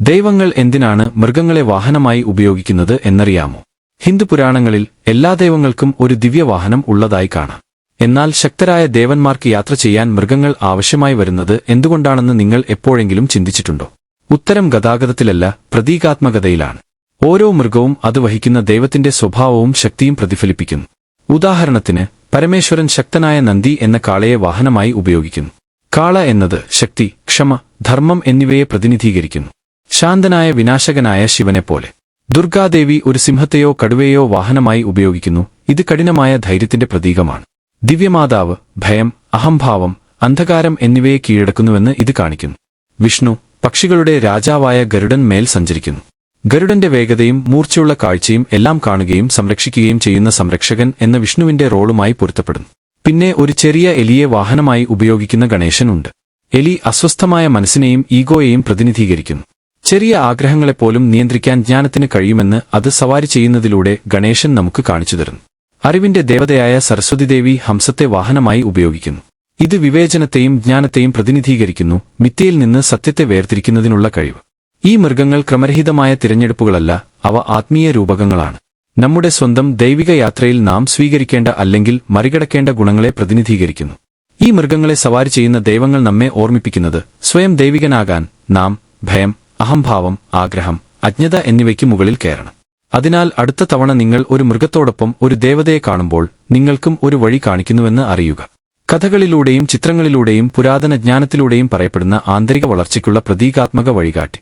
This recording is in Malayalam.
ദൈവങ്ങൾ എന്തിനാണ് മൃഗങ്ങളെ വാഹനമായി ഉപയോഗിക്കുന്നത് എന്നറിയാമോ? ഹിന്ദു പുരാണങ്ങളിൽ എല്ലാ ദൈവങ്ങൾക്കും ഒരു ദിവ്യവാഹനം ഉള്ളതായി കാണാം. എന്നാൽ ശക്തരായ ദേവന്മാർക്ക് യാത്ര ചെയ്യാൻ മൃഗങ്ങൾ ആവശ്യമായി വരുന്നത് എന്തുകൊണ്ടാണെന്ന് നിങ്ങൾ എപ്പോഴെങ്കിലും ചിന്തിച്ചിട്ടുണ്ടോ? ഉത്തരം ഗതാഗതത്തിലല്ല, പ്രതീകാത്മകതയിലാണ്. ഓരോ മൃഗവും അത് വഹിക്കുന്ന ദൈവത്തിന്റെ സ്വഭാവവും ശക്തിയും പ്രതിഫലിപ്പിക്കുന്നു. ഉദാഹരണത്തിന്, പരമേശ്വരൻ ശക്തനായ നന്ദി എന്ന കാളയെ വാഹനമായി ഉപയോഗിക്കുന്നു. കാള എന്നത് ശക്തി, ക്ഷമ, ധർമ്മം എന്നിവയെ പ്രതിനിധീകരിക്കുന്നു. ശാന്തനായ വിനാശകനായ ശിവനെപ്പോലെ ദുർഗാദേവി ഒരു സിംഹത്തെയോ കടുവയെയോ വാഹനമായി ഉപയോഗിക്കുന്നു. ഇത് കഠിനമായ ധൈര്യത്തിന്റെ പ്രതീകമാണ്. ദിവ്യമാതാവ് ഭയം, അഹംഭാവം, അന്ധകാരം എന്നിവയെ കീഴടക്കുന്നുവെന്ന് ഇത് കാണിക്കുന്നു. വിഷ്ണു പക്ഷികളുടെ രാജാവായ ഗരുഡൻ മേൽ സഞ്ചരിക്കുന്നു. ഗരുഡന്റെ വേഗതയും മൂർച്ചയുള്ള കാഴ്ചയും എല്ലാം കാണുകയും സംരക്ഷിക്കുകയും ചെയ്യുന്ന സംരക്ഷകൻ എന്ന വിഷ്ണുവിന്റെ റോളുമായി പൊരുത്തപ്പെടുന്നു. പിന്നെ ഒരു ചെറിയ എലിയെ വാഹനമായി ഉപയോഗിക്കുന്ന ഗണേശൻ ഉണ്ട്. എലി അസ്വസ്ഥമായ മനസ്സിനെയും ഈഗോയെയും പ്രതിനിധീകരിക്കുന്നു. ചെറിയ ആഗ്രഹങ്ങളെപ്പോലും നിയന്ത്രിക്കാൻ ജ്ഞാനത്തിന് കഴിയുമെന്ന് അത് സവാരി ചെയ്യുന്നതിലൂടെ ഗണേശൻ നമുക്ക് കാണിച്ചു തരുന്നു. അറിവിന്റെ ദേവതയായ സരസ്വതിദേവി ഹംസത്തെ വാഹനമായി ഉപയോഗിക്കുന്നു. ഇത് വിവേചനത്തെയും ജ്ഞാനത്തെയും പ്രതിനിധീകരിക്കുന്നു, മിഥ്യയിൽ നിന്ന് സത്യത്തെ വേർതിരിക്കുന്നതിനുള്ള കഴിവ്. ഈ മൃഗങ്ങൾ ക്രമരഹിതമായ തിരഞ്ഞെടുപ്പുകളല്ല, അവ ആത്മീയ രൂപകങ്ങളാണ്. നമ്മുടെ സ്വന്തം ദൈവിക യാത്രയിൽ നാം സ്വീകരിക്കേണ്ട അല്ലെങ്കിൽ മറികടക്കേണ്ട ഗുണങ്ങളെ പ്രതിനിധീകരിക്കുന്നു. ഈ മൃഗങ്ങളെ സവാരി ചെയ്യുന്ന ദൈവങ്ങൾ നമ്മെ ഓർമ്മിപ്പിക്കുന്നത് സ്വയം ദൈവികനാകാൻ നാം ഭയം, അഹംഭാവം, ആഗ്രഹം, അജ്ഞത എന്നിവയ്ക്ക് മുകളിൽ കയറണം. അതിനാൽ അടുത്ത തവണ നിങ്ങൾ ഒരു മൃഗത്തോടൊപ്പം ഒരു ദേവതയെ കാണുമ്പോൾ നിങ്ങൾക്കും ഒരു വഴി കാണിക്കുന്നുവെന്ന് അറിയുക. കഥകളിലൂടെയും ചിത്രങ്ങളിലൂടെയും പുരാതന ജ്ഞാനത്തിലൂടെയും പറയപ്പെടുന്ന ആന്തരിക വളർച്ചയ്ക്കുള്ള പ്രതീകാത്മക വഴികാട്ടി.